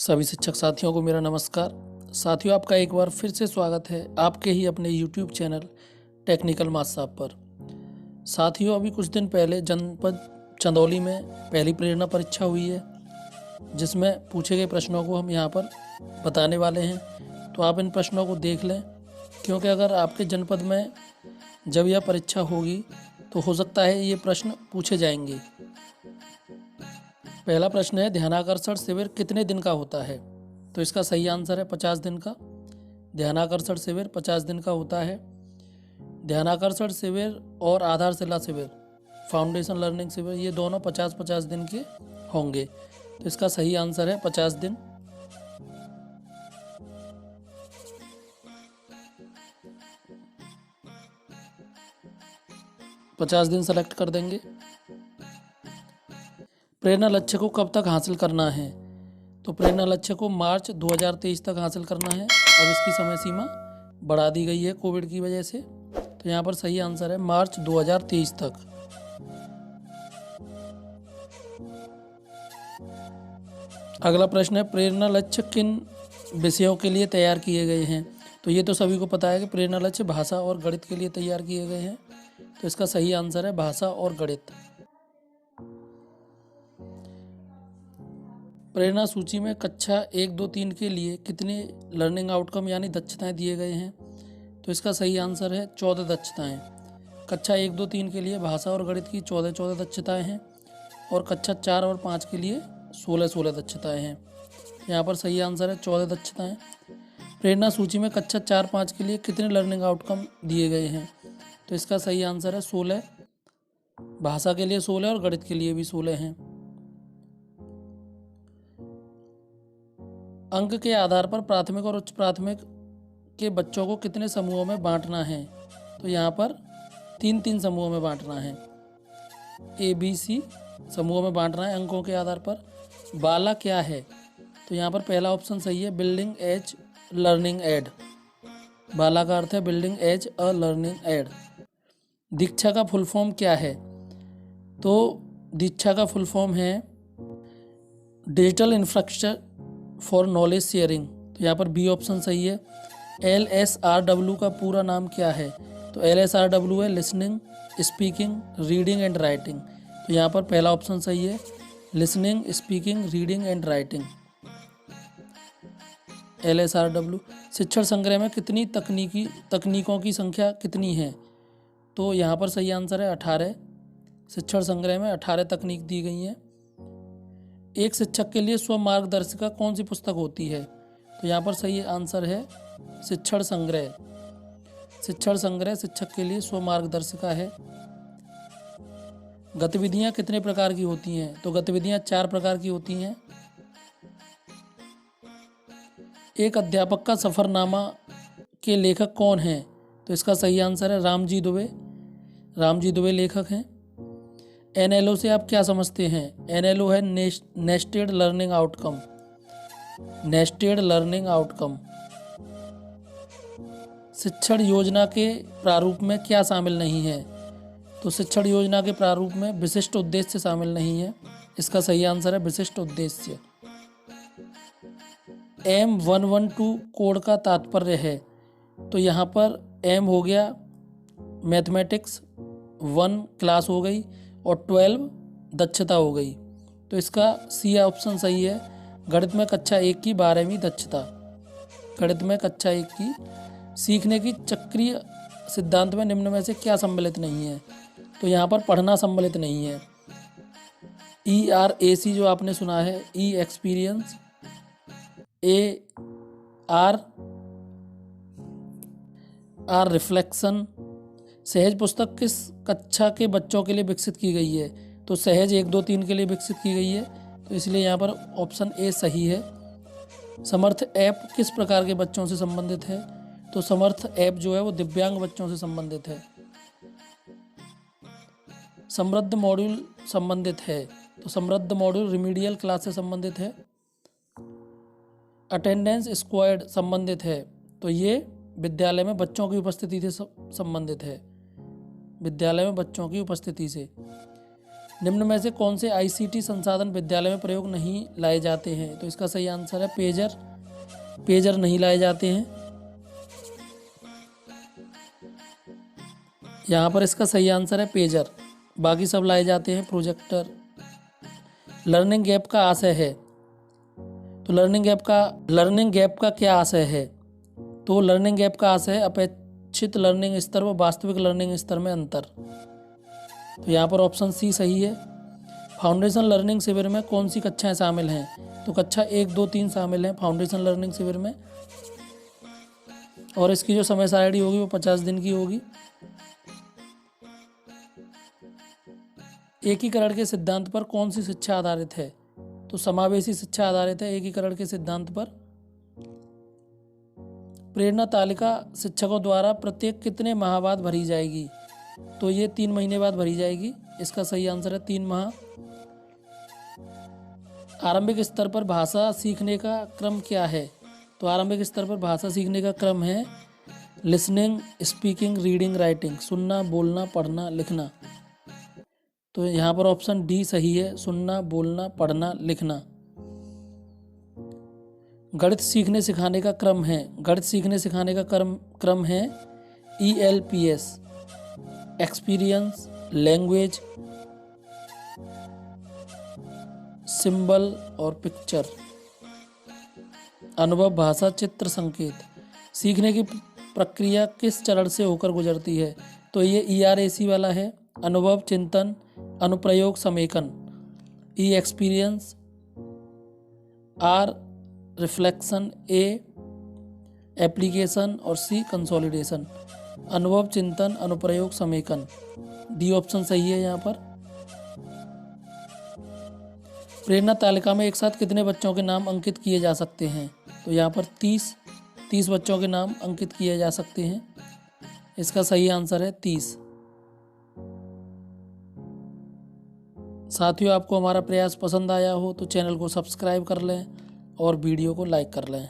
सभी शिक्षक साथियों को मेरा नमस्कार। साथियों, आपका एक बार फिर से स्वागत है आपके ही अपने YouTube चैनल टेक्निकल माथ साहब पर। साथियों, अभी कुछ दिन पहले जनपद चंदौली में पहली प्रेरणा परीक्षा हुई है, जिसमें पूछे गए प्रश्नों को हम यहाँ पर बताने वाले हैं। तो आप इन प्रश्नों को देख लें, क्योंकि अगर आपके जनपद में जब यह परीक्षा होगी तो हो सकता है ये प्रश्न पूछे जाएंगे। पहला प्रश्न है, ध्यानाकर्षण शिविर कितने दिन का होता है? तो इसका सही आंसर है 50 दिन का। ध्यानाकर्षण शिविर 50 दिन का होता है। ध्यानाकर्षण शिविर और आधारशिला शिविर, फाउंडेशन लर्निंग शिविर, ये दोनों 50-50 दिन के होंगे। तो इसका सही आंसर है 50 दिन। पचास दिन सेलेक्ट कर देंगे। प्रेरणा लक्ष्य को कब तक हासिल करना है? तो प्रेरणा लक्ष्य को मार्च 2023 तक हासिल करना है। अब इसकी समय सीमा बढ़ा दी गई है कोविड की वजह से। तो यहाँ पर सही आंसर है मार्च 2023 तक। अगला प्रश्न है, प्रेरणा लक्ष्य किन विषयों के लिए तैयार किए गए हैं? तो ये तो सभी को पता है कि प्रेरणा लक्ष्य भाषा और गणित के लिए तैयार किए गए हैं। तो इसका सही आंसर है भाषा और गणित। प्रेरणा सूची में कक्षा 1, 2, 3 के लिए कितने लर्निंग आउटकम यानी दक्षताएं दिए गए हैं? तो इसका सही आंसर है 14 दक्षताएं। कक्षा 1, 2, 3 के लिए भाषा और गणित की 14 दक्षताएं हैं और कक्षा 4 और 5 के लिए 16 दक्षताएं हैं। यहाँ पर सही आंसर है 14 दक्षताएं। प्रेरणा सूची में कक्षा 4, 5 के लिए कितने लर्निंग आउटकम दिए गए हैं? तो इसका सही आंसर है 16। भाषा के लिए 16 और गणित के लिए भी 16 हैं। अंक के आधार पर प्राथमिक और उच्च प्राथमिक के बच्चों को कितने समूहों में बांटना है? तो यहाँ पर 3-3 समूहों में बांटना है। ABC समूहों में बांटना है अंकों के आधार पर। बाला क्या है? तो यहाँ पर पहला ऑप्शन सही है, building as learning aid. BaLA का अर्थ है building as a learning aid. Diksha का फुल फॉर्म क्या है? तो दीक्षा का फुल फॉर्म है digital infrastructure for knowledge sharing. तो यहाँ पर बी ऑप्शन सही है। LSRW का पूरा नाम क्या है? तो LSRW है listening, speaking, reading and writing. तो यहाँ पर पहला ऑप्शन सही है, listening, speaking, reading and writing, LSRW। शिक्षण संग्रह में कितनी तकनीकों की संख्या कितनी है? तो यहाँ पर सही आंसर है 18। शिक्षण संग्रह में 18 तकनीक दी गई हैं। एक शिक्षक के लिए स्व मार्गदर्शिका कौन सी पुस्तक होती है? तो यहाँ पर सही आंसर है शिक्षण संग्रह। शिक्षण संग्रह शिक्षक के लिए स्व मार्गदर्शिका है। गतिविधियाँ कितने प्रकार की होती हैं? तो गतिविधियाँ 4 प्रकार की होती हैं। एक अध्यापक का सफ़रनामा के लेखक कौन हैं? तो इसका सही आंसर है रामजी दुबे। रामजी दुबे लेखक हैं। NLO से आप क्या समझते हैं? NLO है nested learning outcome. Nested learning outcome. शिक्षण योजना के प्रारूप में क्या शामिल नहीं है? तो शिक्षण योजना के प्रारूप में विशिष्ट उद्देश्य शामिल नहीं है। इसका सही आंसर है विशिष्ट उद्देश्य। M112 कोड का तात्पर्य है। तो यहाँ पर M हो गया मैथमेटिक्स, 1 क्लास हो गई और 12 दक्षता हो गई। तो इसका सी ऑप्शन सही है, गणित में कक्षा 1 की 12वीं दक्षता। गणित में कक्षा 1 की सीखने की चक्रीय सिद्धांत में निम्न में से क्या सम्मिलित नहीं है? तो यहाँ पर पढ़ना सम्मिलित नहीं है। ERAC जो आपने सुना है, E एक्सपीरियंस, AR रिफ्लेक्शन। सहज पुस्तक किस कक्षा के बच्चों के लिए विकसित की गई है? तो सहज 1, 2, 3 के लिए विकसित की गई है। तो इसलिए यहाँ पर ऑप्शन ए सही है। समर्थ ऐप किस प्रकार के बच्चों से संबंधित है? तो समर्थ ऐप जो है वो दिव्यांग बच्चों से संबंधित है। समृद्ध मॉड्यूल संबंधित है। तो समृद्ध मॉड्यूल रिमीडियल क्लास से संबंधित है। अटेंडेंस स्क्वायर्ड संबंधित है। तो ये विद्यालय में बच्चों की उपस्थिति से संबंधित है। विद्यालय में बच्चों की उपस्थिति से। निम्न में से कौन से आईसीटी संसाधन विद्यालय में प्रयोग नहीं लाए जाते हैं? तो इसका सही आंसर है पेजर। पेजर नहीं लाए जाते हैं। यहाँ पर इसका सही आंसर है पेजर, बाकी सब लाए जाते हैं। प्रोजेक्टर। लर्निंग गैप का आशय है, तो लर्निंग गैप का क्या आशय है? तो लर्निंग गैप का आशय है अपेक्षित लर्निंग स्तर व वास्तविक लर्निंग स्तर में अंतर। तो यहाँ पर ऑप्शन सी सही है। फाउंडेशन लर्निंग शिविर में कौन सी कक्षाएं शामिल हैं? तो कक्षा 1, 2, 3 शामिल हैं फाउंडेशन लर्निंग शिविर में, और इसकी जो समय सारणी होगी वो 50 दिन की होगी। एकीकरण के सिद्धांत पर कौन सी शिक्षा आधारित है? तो समावेशी शिक्षा आधारित है एकीकरण के सिद्धांत पर। प्रेरणा तालिका शिक्षकों द्वारा प्रत्येक कितने माह बाद भरी जाएगी? तो ये 3 महीने बाद भरी जाएगी। इसका सही आंसर है 3 माह। आरंभिक स्तर पर भाषा सीखने का क्रम क्या है? तो आरंभिक स्तर पर भाषा सीखने का क्रम है लिसनिंग, स्पीकिंग, रीडिंग, राइटिंग। सुनना, बोलना, पढ़ना, लिखना। तो यहाँ पर ऑप्शन डी सही है, सुनना, बोलना, पढ़ना, लिखना। गणित सीखने सिखाने का क्रम है, गणित सीखने सिखाने का क्रम है ELPS, एक्सपीरियंस, लैंग्वेज, सिंबल और पिक्चर। अनुभव, भाषा, चित्र, संकेत। सीखने की प्रक्रिया किस चरण से होकर गुजरती है? तो ये ERAC वाला है। अनुभव, चिंतन, अनुप्रयोग, समेकन। E experience, R reflection, A application और C कंसोलिडेशन। अनुभव, चिंतन, अनुप्रयोग, समेकन। डी ऑप्शन सही है यहाँ पर। प्रेरणा तालिका में एक साथ कितने बच्चों के नाम अंकित किए जा सकते हैं? तो यहाँ पर 30 बच्चों के नाम अंकित किए जा सकते हैं। इसका सही आंसर है 30। साथियों, आपको हमारा प्रयास पसंद आया हो तो चैनल को सब्सक्राइब कर लें और वीडियो को लाइक कर लें।